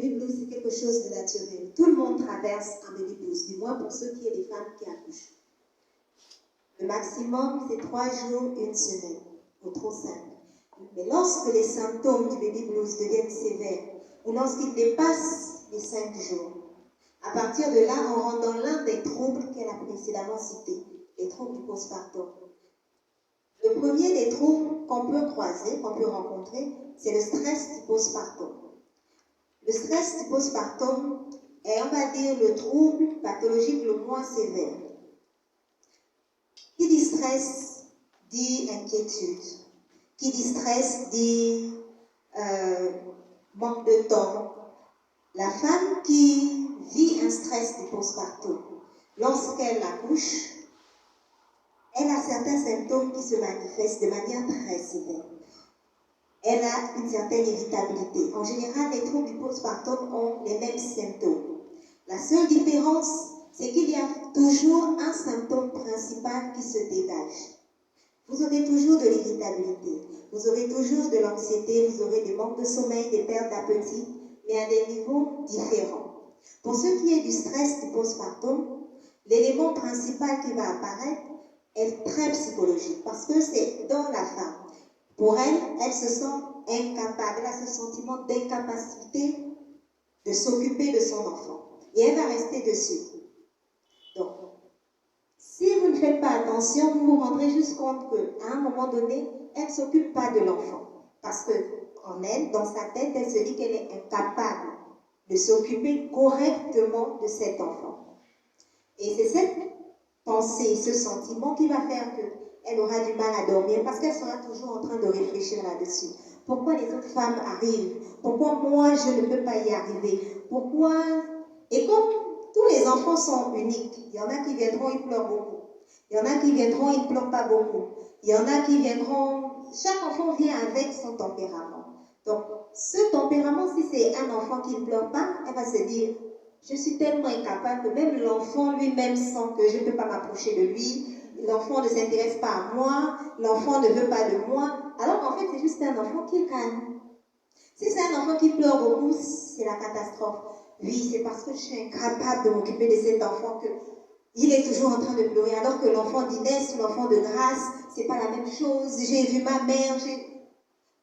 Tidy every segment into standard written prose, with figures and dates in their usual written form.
baby blues, c'est quelque chose de naturel. Tout le monde traverse un baby blues, du moins pour ceux qui est des femmes qui accouchent. Le maximum, c'est 3 jours, 1 semaine, ou trop simple. Mais lorsque les symptômes du baby blues deviennent sévères, ou lorsqu'ils dépassent les 5 jours, à partir de là, on rentre dans l'un des troubles qu'elle a précédemment cités, les troubles du postpartum. Le premier des troubles qu'on peut croiser, qu'on peut rencontrer, c'est le stress du postpartum. Le stress du postpartum est, on va dire, le trouble pathologique le moins sévère. Qui dit stress dit inquiétude. Qui dit stress dit manque de temps. La femme qui vit un stress du postpartum, lorsqu'elle accouche, elle a certains symptômes qui se manifestent de manière très sévère. Elle a une certaine irritabilité. En général, les troubles du postpartum ont les mêmes symptômes. La seule différence, c'est qu'il y a toujours un symptôme principal qui se dégage. Vous aurez toujours de l'irritabilité, vous aurez toujours de l'anxiété, vous aurez des manques de sommeil, des pertes d'appétit, mais à des niveaux différents. Pour ce qui est du stress du postpartum, l'élément principal qui va apparaître est très psychologique, parce que c'est dans la femme. Pour elle, elle se sent incapable, elle a ce sentiment d'incapacité de s'occuper de son enfant. Et elle va rester dessus. Donc, si vous ne faites pas attention, vous vous rendrez juste compte qu'à un moment donné, elle ne s'occupe pas de l'enfant. Parce qu'en elle, dans sa tête, elle se dit qu'elle est incapable de s'occuper correctement de cet enfant. Et c'est cette pensée, ce sentiment qui va faire qu'elle aura du mal à dormir parce qu'elle sera toujours en train de réfléchir là-dessus. Pourquoi les autres femmes arrivent? Pourquoi moi je ne peux pas y arriver? Pourquoi? Et comme tous les enfants sont uniques, il y en a qui viendront, ils pleurent beaucoup. Il y en a qui viendront, ils ne pleurent pas beaucoup. Il y en a qui viendront, chaque enfant vient avec son tempérament. Donc, ce tempérament, si c'est un enfant qui ne pleure pas, elle va se dire, je suis tellement incapable que même l'enfant lui-même sent que je ne peux pas m'approcher de lui. L'enfant ne s'intéresse pas à moi, l'enfant ne veut pas de moi. Alors qu'en fait, c'est juste un enfant qui est calme. Si c'est un enfant qui pleure beaucoup, c'est la catastrophe. Oui, c'est parce que je suis incapable de m'occuper de cet enfant qu'il est toujours en train de pleurer. Alors que l'enfant d'Inès, l'enfant de Grâce, c'est pas la même chose. J'ai vu ma mère,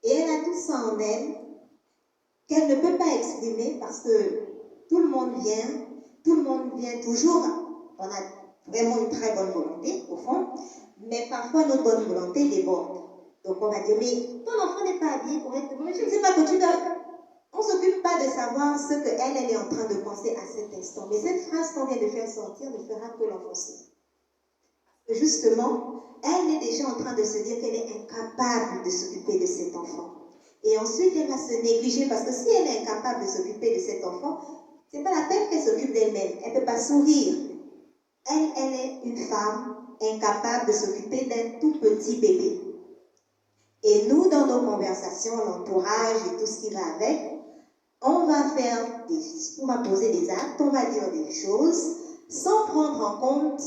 Et elle a tout ça en elle qu'elle ne peut pas exprimer parce que tout le monde vient toujours. On a vraiment une très bonne volonté, au fond, mais parfois notre bonne volonté déborde. Donc on va dire, mais ton enfant n'est pas habillé correctement, mais je ne sais pas que tu dois. On ne s'occupe pas de savoir ce qu'elle est en train de penser à cet instant. Mais cette phrase qu'on vient de faire sortir ne fera que l'enfoncer. Justement, elle est déjà en train de se dire qu'elle est incapable de s'occuper de cet enfant. Et ensuite, elle va se négliger parce que si elle est incapable de s'occuper de cet enfant, ce n'est pas la peine qu'elle s'occupe d'elle-même. Elle ne peut pas sourire. Elle est une femme incapable de s'occuper d'un tout petit bébé. Et nous, dans nos conversations, l'entourage et tout ce qui va avec, on va poser des actes, on va dire des choses, sans prendre en compte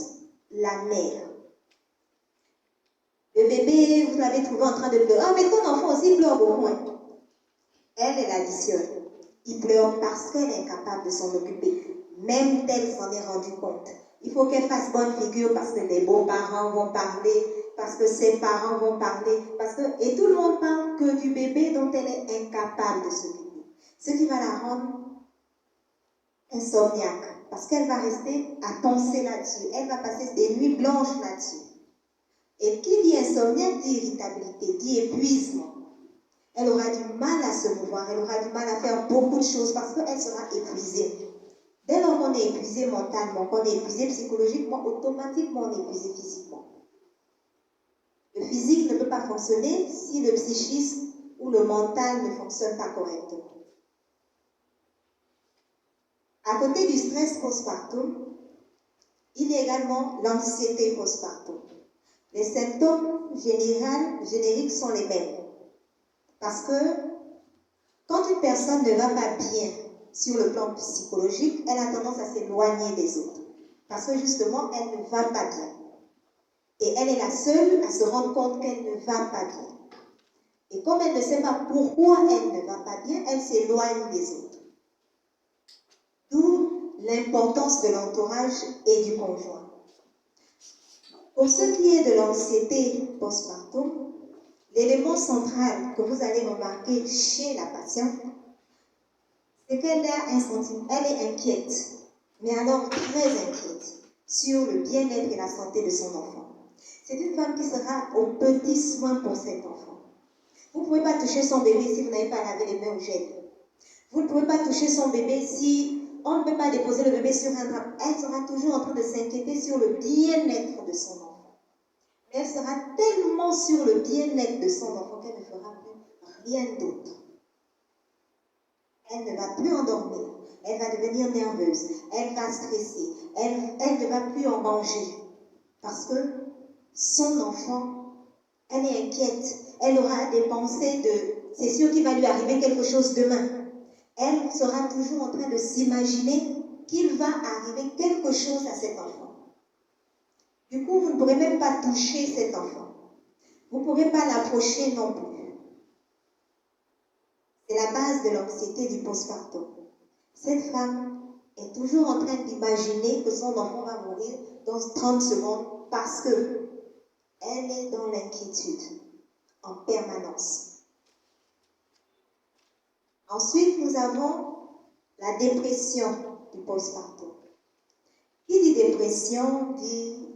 la mère. Le bébé, vous l'avez trouvé en train de pleurer. Ah, mais ton enfant aussi pleure beaucoup. Hein. Elle additionne. Il pleure parce qu'elle est incapable de s'en occuper. Même elle s'en est rendue compte. Il faut qu'elle fasse bonne figure parce que les beaux-parents vont parler, parce que ses parents vont parler, et tout le monde parle que du bébé dont elle est incapable de s'occuper. Ce qui va la rendre insomniaque, parce qu'elle va rester à penser là-dessus. Elle va passer des nuits blanches là-dessus. Et qui dit insomniaque dit irritabilité, dit épuisement. Elle aura du mal à se mouvoir, elle aura du mal à faire beaucoup de choses parce qu'elle sera épuisée. Dès lors qu'on est épuisé mentalement, qu'on est épuisé psychologiquement, automatiquement on est épuisé physiquement. Le physique ne peut pas fonctionner si le psychisme ou le mental ne fonctionne pas correctement. À côté du stress postpartum, il y a également l'anxiété postpartum. Les symptômes génériques sont les mêmes. Parce que quand une personne ne va pas bien sur le plan psychologique, elle a tendance à s'éloigner des autres. Parce que justement, elle ne va pas bien. Et elle est la seule à se rendre compte qu'elle ne va pas bien. Et comme elle ne sait pas pourquoi elle ne va pas bien, elle s'éloigne des autres. l'importance de l'entourage et du conjoint. Pour ce qui est de l'anxiété postpartum, l'élément central que vous allez remarquer chez la patiente, c'est qu'elle a un sentiment, elle est inquiète, mais alors très inquiète sur le bien-être et la santé de son enfant. C'est une femme qui sera au petit soin pour cet enfant. Vous ne pouvez pas toucher son bébé si vous n'avez pas lavé les mains au gel. Vous ne pouvez pas toucher son bébé si on ne peut pas déposer le bébé sur un drap. Elle sera toujours en train de s'inquiéter sur le bien-être de son enfant. Mais elle sera tellement sur le bien-être de son enfant qu'elle ne fera plus rien d'autre. Elle ne va plus endormir. Elle va devenir nerveuse. Elle va stresser. Elle ne va plus en manger. Parce que son enfant, elle est inquiète. Elle aura des pensées de... C'est sûr qu'il va lui arriver quelque chose demain. Elle sera toujours en train de s'imaginer qu'il va arriver quelque chose à cet enfant. Du coup, vous ne pourrez même pas toucher cet enfant. Vous ne pourrez pas l'approcher non plus. C'est la base de l'anxiété du postpartum. Cette femme est toujours en train d'imaginer que son enfant va mourir dans 30 secondes parce que elle est dans l'inquiétude en permanence. Ensuite, nous avons la dépression du postpartum. Qui dit dépression dit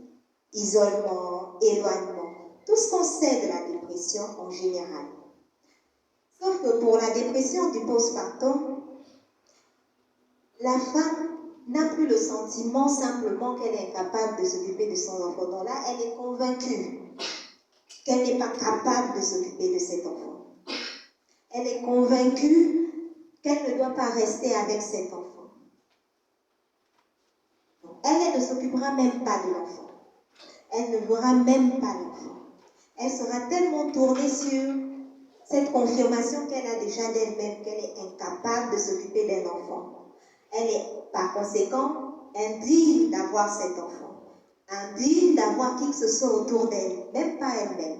isolement, éloignement, tout ce qu'on sait de la dépression en général. Sauf que pour la dépression du postpartum, la femme n'a plus le sentiment simplement qu'elle est incapable de s'occuper de son enfant. Donc là, elle est convaincue qu'elle n'est pas capable de s'occuper de cet enfant. Elle est convaincue qu'elle ne doit pas rester avec cet enfant. Elle ne s'occupera même pas de l'enfant. Elle ne verra même pas l'enfant. Elle sera tellement tournée sur cette confirmation qu'elle a déjà d'elle-même, qu'elle est incapable de s'occuper d'un enfant. Elle est, par conséquent, indigne d'avoir cet enfant. Indigne d'avoir qui que ce soit autour d'elle, même pas elle-même.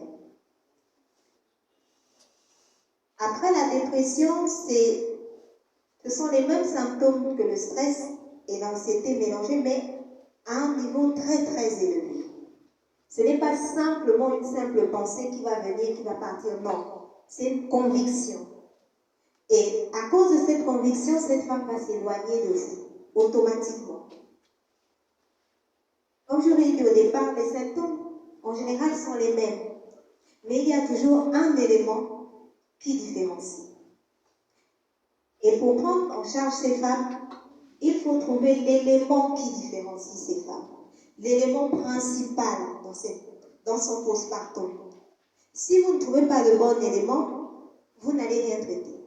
Après la dépression, ce sont les mêmes symptômes que le stress et l'anxiété mélangés, mais à un niveau très très élevé. Ce n'est pas simplement une simple pensée qui va venir, qui va partir, non. C'est une conviction. Et à cause de cette conviction, cette femme va s'éloigner de vous, automatiquement. Comme je l'ai dit au départ, les symptômes, en général, sont les mêmes. Mais il y a toujours un élément qui différencie. Et pour prendre en charge ces femmes, il faut trouver l'élément qui différencie ces femmes. L'élément principal dans son postpartum. Si vous ne trouvez pas le bon élément, vous n'allez rien traiter.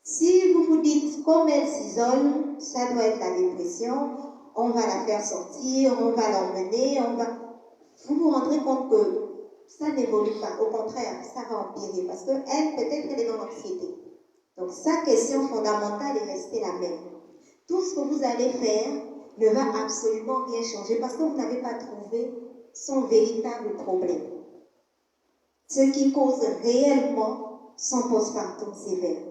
Si vous vous dites, comme elle s'isole, ça doit être la dépression, on va la faire sortir, on va l'emmener, vous vous rendrez compte que ça n'évolue pas. Au contraire, ça va empirer parce qu'elle, peut-être, elle est dans l'anxiété. Donc, sa question fondamentale est restée la même. Tout ce que vous allez faire ne va absolument rien changer parce que vous n'avez pas trouvé son véritable problème. Ce qui cause réellement son postpartum sévère.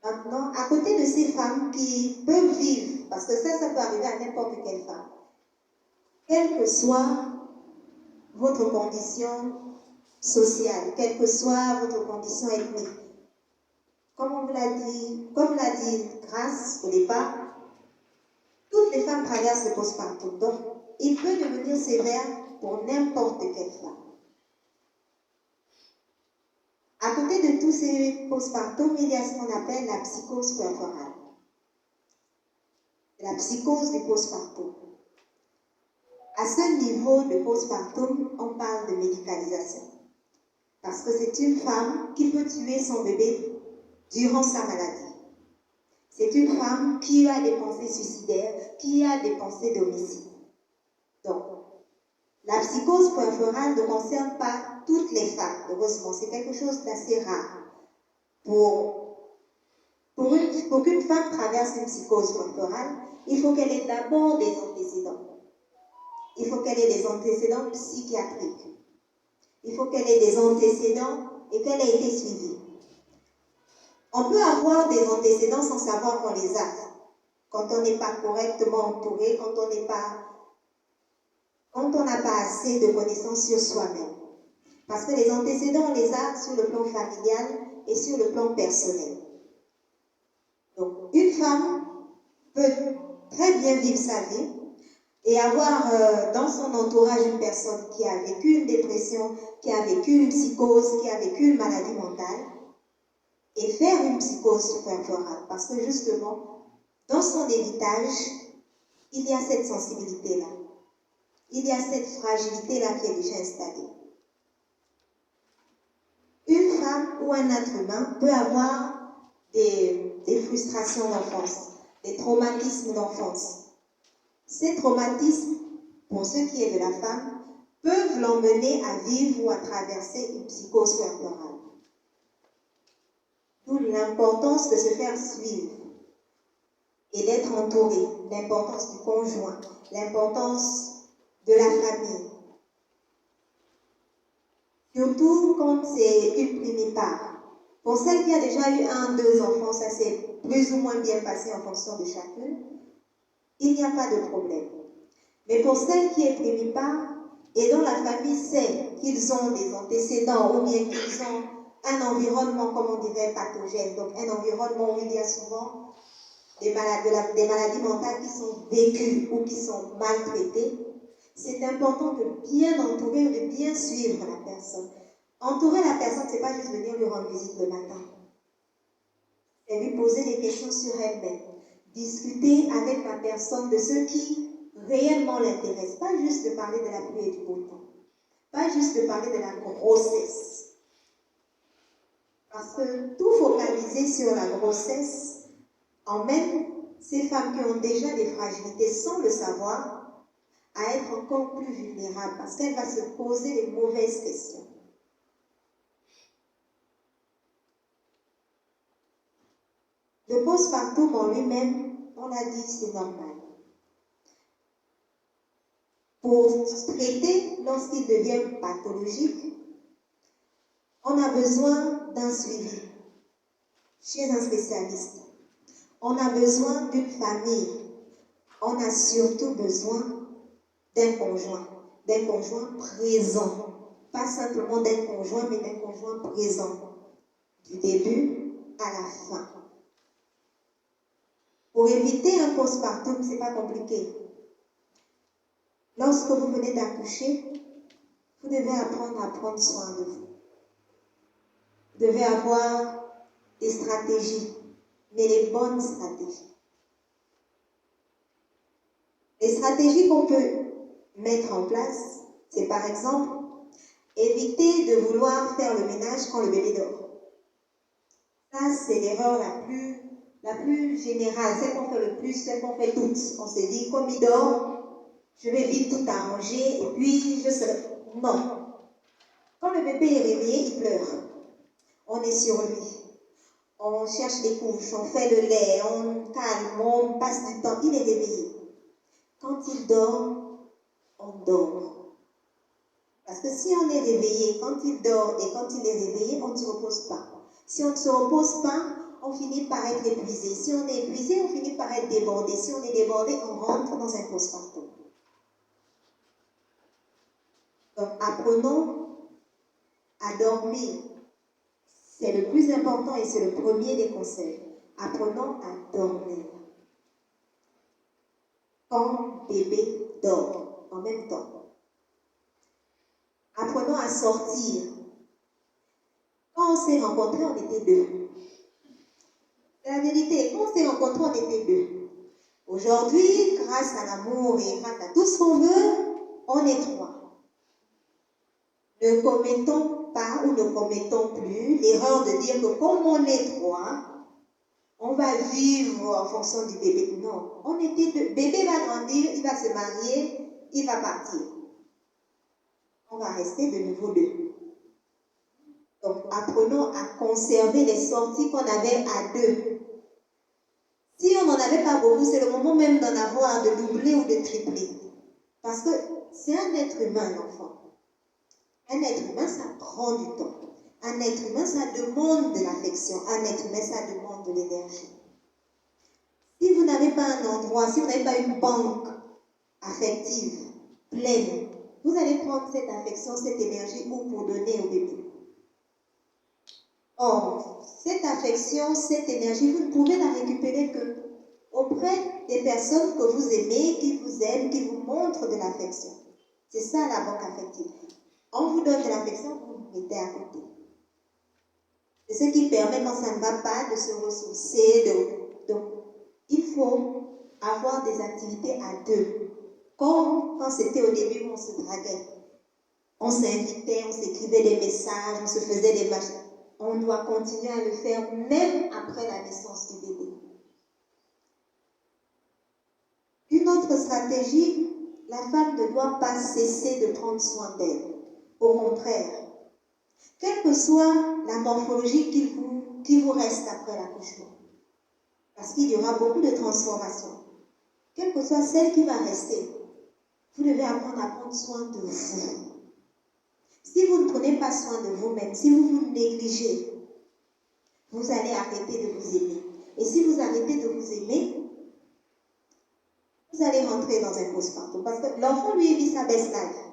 Maintenant, à côté de ces femmes qui peuvent vivre, parce que ça peut arriver à n'importe quelle femme, quelle que soit votre condition sociale, quelle que soit votre condition ethnique, comme l'a dit Grace au départ, toutes les femmes traversent le postpartum. Donc, il peut devenir sévère pour n'importe quelle femme. À côté de tous ces postpartum, il y a ce qu'on appelle la psychose puerpérale. La psychose du postpartum. À ce niveau de postpartum, on parle de médicalisation. Parce que c'est une femme qui peut tuer son bébé durant sa maladie. C'est une femme qui a des pensées suicidaires, qui a des pensées d'homicide. Donc, la psychose puerpérale ne concerne pas toutes les femmes, heureusement, c'est quelque chose d'assez rare. Pour qu'une femme traverse une psychose puerpérale, il faut qu'elle ait d'abord des antécédents. Il faut qu'elle ait des antécédents psychiatriques. Il faut qu'elle ait des antécédents et qu'elle ait été suivie. On peut avoir des antécédents sans savoir qu'on les a. quand on n'est pas correctement entouré, quand on n'a pas assez de connaissances sur soi-même. Parce que les antécédents, on les a sur le plan familial et sur le plan personnel. Donc, une femme peut très bien vivre sa vie et avoir dans son entourage une personne qui a vécu une dépression, qui a vécu une psychose, qui a vécu une maladie mentale, et faire une psychose préférable. Parce que justement, dans son héritage, il y a cette sensibilité-là. Il y a cette fragilité-là qui est déjà installée. Une femme ou un être humain peut avoir des frustrations d'enfance, des traumatismes d'enfance. Ces traumatismes, pour ce qui est de la femme, peuvent l'emmener à vivre ou à traverser une psychose puerpérale. D'où l'importance de se faire suivre et d'être entouré, l'importance du conjoint, l'importance de la famille. Surtout quand c'est une première part. Pour celle qui a déjà eu 1, 2 enfants, ça s'est plus ou moins bien passé en fonction de chacune, il n'y a pas de problème. Mais pour celle qui est première part et dont la famille sait qu'ils ont des antécédents ou bien qu'ils ont un environnement, comme on dirait, pathogène, donc un environnement où il y a souvent des maladies mentales qui sont vécues ou qui sont maltraitées, c'est important de bien entourer, de bien suivre la personne. Entourer la personne, ce n'est pas juste venir lui rendre visite le matin. C'est lui poser des questions sur elle-même. Discuter avec la personne de ce qui réellement l'intéresse. Pas juste de parler de la pluie et du beau temps. Pas juste de parler de la grossesse. Parce que tout focaliser sur la grossesse emmène ces femmes qui ont déjà des fragilités sans le savoir à être encore plus vulnérables parce qu'elle va se poser les mauvaises questions. Le postpartum en lui-même, on l'a dit, c'est normal. Pour traiter, lorsqu'il devient pathologique, on a besoin d'un suivi chez un spécialiste. On a besoin d'une famille. On a surtout besoin d'un conjoint présent. Pas simplement d'un conjoint, mais d'un conjoint présent. Du début à la fin. Pour éviter un postpartum, ce n'est pas compliqué. Lorsque vous venez d'accoucher, vous devez apprendre à prendre soin de vous. Vous devez avoir des stratégies, mais les bonnes stratégies. Les stratégies qu'on peut mettre en place, c'est par exemple éviter de vouloir faire le ménage quand le bébé dort. Ça, c'est l'erreur la plus générale, celle qu'on fait le plus, celle qu'on fait toutes. On se dit, comme il dort, je vais vite tout arranger et puis je serai... Non. Quand le bébé est réveillé, il pleure. On est sur lui. On cherche les couches, on fait le lait, on calme, on passe du temps. Il est réveillé. Quand il dort, on dort. Parce que si on est réveillé, quand il dort et quand il est réveillé, on ne se repose pas. Si on ne se repose pas, on finit par être épuisé. Si on est épuisé, on finit par être débordé. Si on est débordé, on rentre dans un postpartum. Donc, apprenons à dormir. C'est le plus important et c'est le premier des conseils. Apprenons à dormir. Quand bébé dort, en même temps. Apprenons à sortir. Quand on s'est rencontrés, on était 2. C'est la vérité. Quand on s'est rencontrés, on était 2. Aujourd'hui, grâce à l'amour et grâce à tout ce qu'on veut, on est 3. Ne commettons pas ou ne commettons plus l'erreur de dire que comme on est 3, on va vivre en fonction du bébé. Non, on était 2. Bébé va grandir, il va se marier, il va partir. On va rester de nouveau 2. Donc, apprenons à conserver les sorties qu'on avait à 2. Si on n'en avait pas beaucoup, c'est le moment même d'en avoir, de doubler ou de tripler. Parce que c'est un être humain, l'enfant. Un être humain, ça prend du temps. Un être humain, ça demande de l'affection. Un être humain, ça demande de l'énergie. Si vous n'avez pas un endroit, si vous n'avez pas une banque affective pleine, vous allez prendre cette affection, cette énergie pour donner au bébé. Or, cette affection, cette énergie, vous ne pouvez la récupérer que auprès des personnes que vous aimez, qui vous aiment, qui vous montrent de l'affection. C'est ça la banque affective. On vous donne de l'affection, vous vous mettez à côté. C'est ce qui permet, quand ça ne va pas, de se ressourcer. Donc, il faut avoir des activités à deux. Comme quand c'était au début où on se draguait. On s'invitait, on s'écrivait des messages, on se faisait des machins. On doit continuer à le faire même après la naissance du bébé. Une autre stratégie, la femme ne doit pas cesser de prendre soin d'elle. Au contraire, quelle que soit la morphologie qui vous reste après l'accouchement, parce qu'il y aura beaucoup de transformations, quelle que soit celle qui va rester, vous devez apprendre à prendre soin de vous. Si vous ne prenez pas soin de vous-même, si vous vous négligez, vous allez arrêter de vous aimer. Et si vous arrêtez de vous aimer, vous allez rentrer dans un postpartum. Parce que l'enfant, lui, vit sa best life.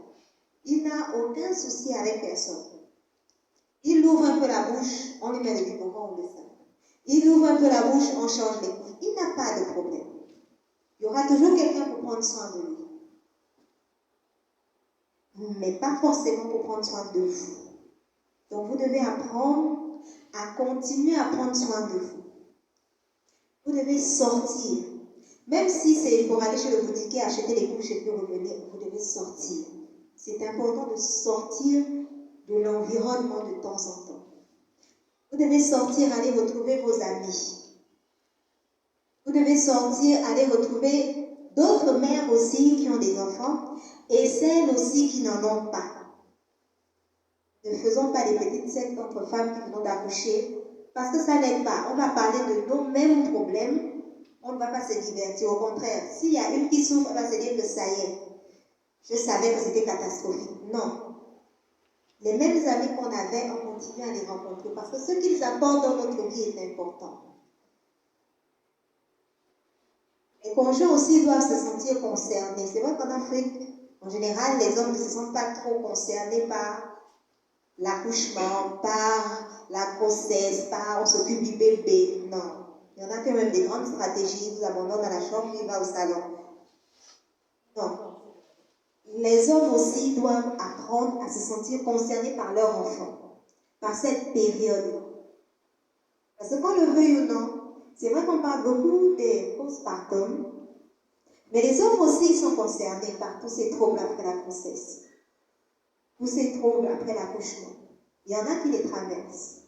Il n'a aucun souci avec personne. Il ouvre un peu la bouche, on lui met le biberon, on le sait. Il ouvre un peu la bouche, on change les couches. Il n'a pas de problème. Il y aura toujours quelqu'un pour prendre soin de lui. Mais pas forcément pour prendre soin de vous. Donc vous devez apprendre à continuer à prendre soin de vous. Vous devez sortir. Même si c'est pour aller chez le boutiquier, acheter les couches et puis revenir, vous devez sortir. C'est important de sortir de l'environnement de temps en temps. Vous devez sortir, aller retrouver vos amis. Vous devez sortir, aller retrouver d'autres mères aussi qui ont des enfants et celles aussi qui n'en ont pas. Ne faisons pas des petites sectes entre femmes qui venons d'accoucher parce que ça n'aide pas. On va parler de nos mêmes problèmes, on ne va pas se divertir. Au contraire, s'il y a une qui souffre, elle va se dire que ça y est, je savais que c'était catastrophique. Non. Les mêmes amis qu'on avait, on continue à les rencontrer parce que ce qu'ils apportent dans notre vie est important. Les conjoints aussi doivent se sentir concernés. C'est vrai qu'en Afrique, en général, les hommes ne se sentent pas trop concernés par l'accouchement, par la grossesse, par on s'occupe du bébé. Non. Il y en a quand même des grandes stratégies. Ils vous abandonnent dans la chambre, ils vont au salon. Non. Les hommes aussi doivent apprendre à se sentir concernés par leur enfant, par cette période. Parce que qu'on le veuille ou non, c'est vrai qu'on parle beaucoup des postpartum, mais les hommes aussi sont concernés par tous ces troubles après la grossesse, tous ces troubles après l'accouchement. Il y en a qui les traversent.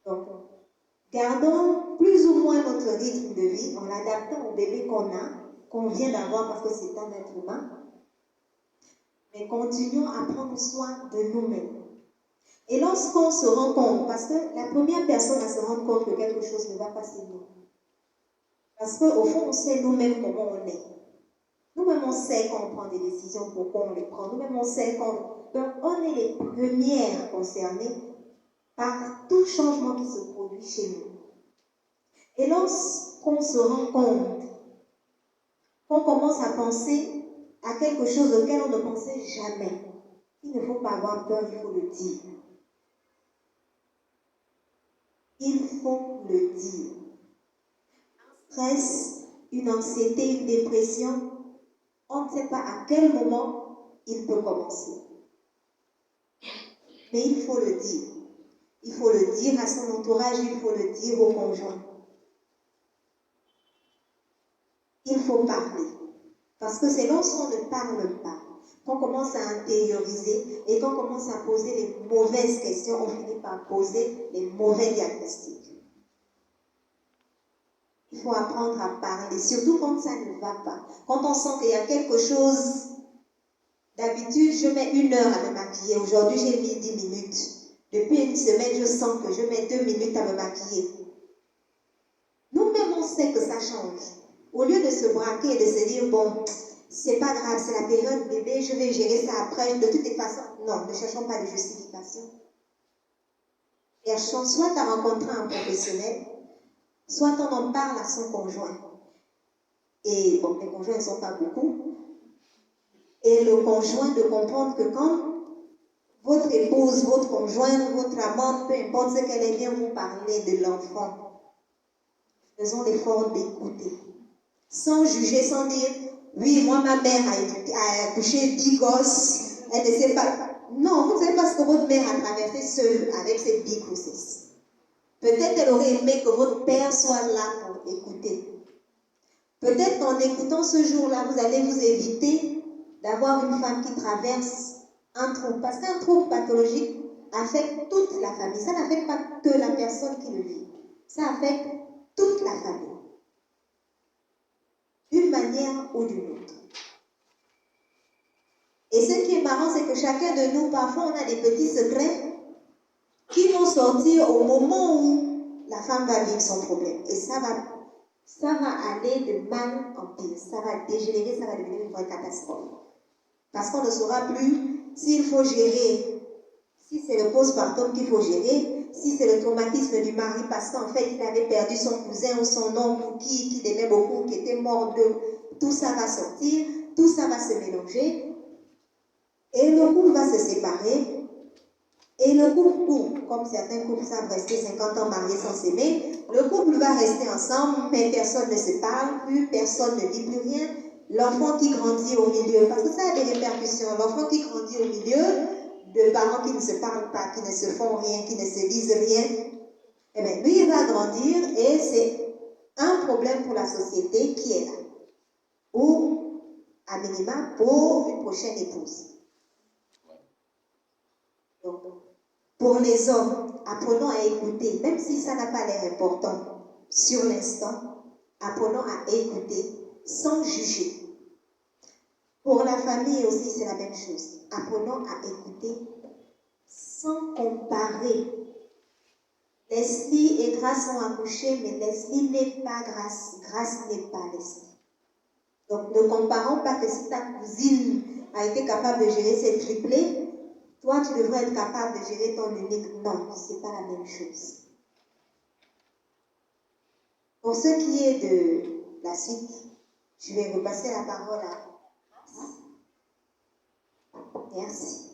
Donc, gardons plus ou moins notre rythme de vie en l'adaptant au bébé qu'on vient d'avoir parce que c'est un être humain. Mais continuons à prendre soin de nous-mêmes. Et lorsqu'on se rend compte, parce que la première personne à se rendre compte que quelque chose ne va pas, c'est nous. Parce qu'au fond, on sait nous-mêmes comment on est. Nous-mêmes, on sait quand on prend des décisions, pourquoi on les prend. Nous-mêmes, on sait quand... Donc, on est les premières concernées par tout changement qui se produit chez nous. Et lorsqu'on se rend compte, qu'on commence à penser à quelque chose auquel on ne pensait jamais, il ne faut pas avoir peur, il faut le dire. Il faut le dire. Un stress, une anxiété, une dépression, on ne sait pas à quel moment il peut commencer. Mais il faut le dire. Il faut le dire à son entourage, il faut le dire au conjoint. Il faut parler. Parce que c'est lorsqu'on ne parle pas qu'on commence à intérioriser et qu'on commence à poser les mauvaises questions, on finit par poser les mauvais diagnostics. Il faut apprendre à parler, surtout quand ça ne va pas. Quand on sent qu'il y a quelque chose, d'habitude je mets 1 heure à me maquiller, aujourd'hui j'ai mis 10 minutes. Depuis une semaine, je sens que je mets 2 minutes à me maquiller. Nous-mêmes, on sait que ça change. Au lieu de se braquer et de se dire, bon, c'est pas grave, c'est la période bébé, je vais gérer ça après, de toutes les façons. Non, ne cherchons pas de justification. Cherchons soit à rencontrer un professionnel, soit on en parle à son conjoint. Et bon, les conjoints ne sont pas beaucoup. Et le conjoint de comprendre que quand votre épouse, votre conjointe, votre amante, peu importe ce qu'elle est, vient vous parler de l'enfant, faisons l'effort d'écouter. Sans juger, sans dire, oui, moi, ma mère a accouché 10 gosses, elle ne sait pas. Non, vous ne savez pas ce que votre mère a traversé seule avec cette 10 grossesses. Peut-être elle aurait aimé que votre père soit là pour écouter. Peut-être qu'en écoutant ce jour-là, vous allez vous éviter d'avoir une femme qui traverse un trouble. Parce qu'un trouble pathologique affecte toute la famille. Ça n'affecte pas que la personne qui le vit. Ça affecte toute la famille. D'une manière ou d'une autre. Et ce qui est marrant, c'est que chacun de nous, parfois, on a des petits secrets qui vont sortir au moment où la femme va vivre son problème. Et ça va aller de mal en pire. Ça va dégénérer, ça va devenir une vraie catastrophe. Parce qu'on ne saura plus s'il faut gérer, si c'est le postpartum qu'il faut gérer, si c'est le traumatisme du mari parce qu'en fait il avait perdu son cousin ou son oncle qui l'aimait beaucoup, qui était mort de... Tout ça va sortir, tout ça va se mélanger et le couple va se séparer. Et le couple, comme certains couples savent rester 50 ans mariés sans s'aimer, le couple va rester ensemble, mais personne ne se parle plus, personne ne dit plus rien. L'enfant qui grandit au milieu, parce que ça a des répercussions, l'enfant qui grandit au milieu de parents qui ne se parlent pas, qui ne se font rien, qui ne se disent rien, eh bien, lui, il va grandir et c'est un problème pour la société qui est là. Ou, à minima, pour une prochaine épouse. Donc, pour les hommes, apprenons à écouter, même si ça n'a pas l'air important sur l'instant, apprenons à écouter sans juger. Pour la famille aussi, c'est la même chose. Apprenons à écouter sans comparer. Leslie et Grâce ont accouché, mais Leslie n'est pas Grâce. Grâce n'est pas Leslie. Donc ne comparons pas que si ta cousine a été capable de gérer cette triplée, toi, tu devrais être capable de gérer ton unique. Non, ce n'est pas la même chose. Pour ce qui est de la suite, je vais repasser la parole à... Merci.